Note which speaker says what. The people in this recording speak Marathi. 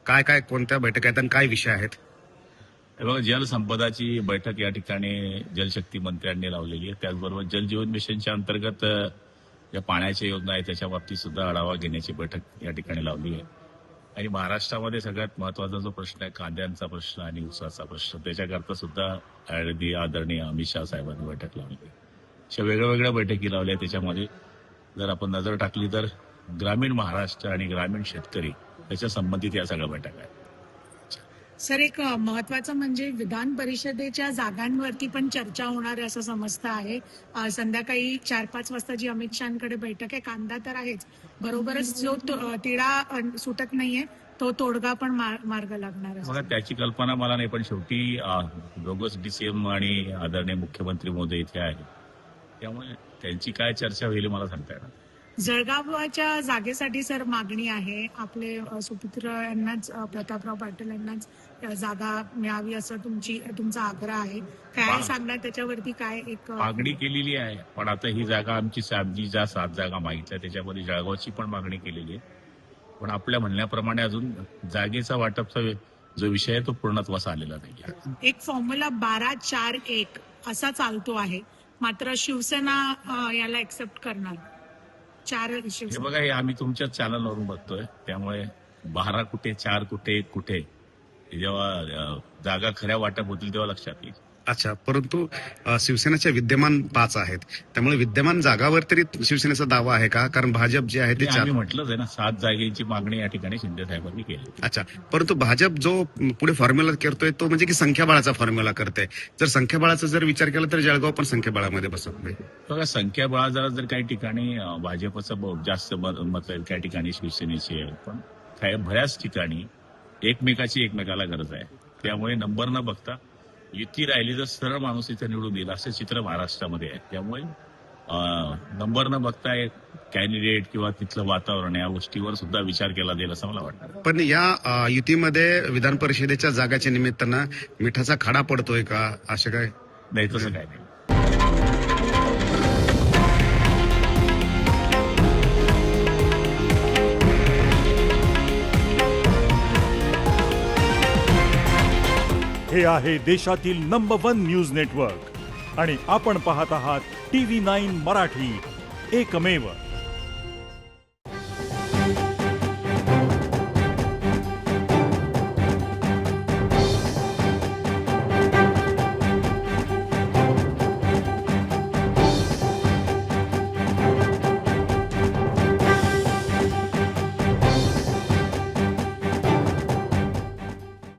Speaker 1: काय काय कोणत्या बैठका आहेत आणि काय विषय आहेत?
Speaker 2: हे बघा, जलसंपदाची बैठक या ठिकाणी जलशक्ती मंत्र्यांनी लावलेली आहे. त्याचबरोबर जलजीवन मिशनच्या अंतर्गत ज्या पाण्याच्या योजना आहेत त्याच्या बाबतीत सुद्धा आढावा घेण्याची बैठक या ठिकाणी लावली आहे. आणि महाराष्ट्रामध्ये सगळ्यात महत्वाचा जो प्रश्न आहे कांद्यांचा प्रश्न आणि ऊसाचा प्रश्न, त्याच्याकरता सुद्धा आदरणीय अमित शहा साहेबांनी बैठक लावली आहे. अशा वेगळ्या बैठकी लावल्या. त्याच्यामध्ये जर आपण नजर टाकली तर ग्रामीण महाराष्ट्र आणि ग्रामीण शेतकरी त्याच्या संबंधित या सगळ्या बैठका आहेत.
Speaker 3: सर, एक महत्वाचं म्हणजे विधान परिषदेच्या जागांवरती पण चर्चा होणार आहे असं समजतं आहे. संध्याकाळी 4-5 वाजता जी अमित शहाकडे बैठक आहे, कांदा तर आहेच, बरोबरच जो तिढा सुटत नाहीये तो तोडगा पण मार्ग लागणार
Speaker 2: मला
Speaker 3: आहे.
Speaker 2: त्याची कल्पना मला नाही, पण शेवटी बोगस डीसीएम आणि आदरणीय मुख्यमंत्री महोदय इथे आहे, त्यामुळे त्यांची काय चर्चा होईल मला सांगता येणार.
Speaker 3: जळगावच्या जागेसाठी सर मागणी आहे. आपले सुपुत्र यांनाच, प्रतापराव पाटील यांनाच जागा मिळावी असं तुमचा आग्रह आहे. काय सांगणार त्याच्यावरती? काय एक
Speaker 2: मागणी केलेली आहे, पण आता ही जागा आमची ज्या 7 जागा मागितल्या त्याच्यामध्ये जळगावची पण मागणी केलेली आहे. पण आपल्या म्हणण्याप्रमाणे अजून जागेचा वाटपचा जो विषय आहे तो पूर्णत्वास आलेला नाही.
Speaker 3: एक फॉर्म्युला 12-4-1 असा चालतो आहे, मात्र शिवसेना याला एक्सेप्ट करणार.
Speaker 2: हे बघा, हे आम्ही तुमच्याच चॅनलवरून बघतोय, त्यामुळे 12 कुठे, 4 कुठे, 1 कुठे, जेव्हा जागा खऱ्या वाटप होतील तेव्हा लक्षात येईल.
Speaker 1: अच्छा, परंतु शिवसेनेच्या विद्यमान 5 आहेत, त्यामुळे विद्यमान जागावर तरी शिवसेनेचा दावा आहे का? कारण भाजप जे आहे ते 4.
Speaker 2: आम्ही म्हटलंच आहे ना, 7 जागेची मागणी या ठिकाणी शिंदे साहेबांनी केली.
Speaker 1: अच्छा, परंतु भाजप जो पुढे फॉर्म्युला करतोय तो म्हणजे की संख्याबळाचा फॉर्म्युला करते. जर संख्याबळाचा जर विचार केला तर जळगाव पण संख्याबळामध्ये बसत नाही.
Speaker 2: बघा, संख्याबळाला जर काही ठिकाणी भाजपचं जास्त मत आहे, काही ठिकाणी शिवसेनेची आहे, पण काही बऱ्याच ठिकाणी एकमेकाला गरज आहे. त्यामुळे नंबर न बघता युती राहिली तर सरळ माणूस इथे निवडून येईल असं चित्र महाराष्ट्रामध्ये आहे. त्यामुळे नंबर न बघता कॅन्डिडेट किंवा तिथलं वातावरण या गोष्टीवर सुद्धा विचार केला जाईल असं मला वाटतं.
Speaker 1: पण या युतीमध्ये विधान परिषदेच्या जागाच्या निमित्तानं मिठाचा खाडा पडतोय का, असं काय?
Speaker 2: नाही, तसं काय नाही.
Speaker 4: हे आहे देशातील नंबर 1 न्यूज नेटवर्क आणि आपण पाहत आहात TV9 मराठी, एकमेव.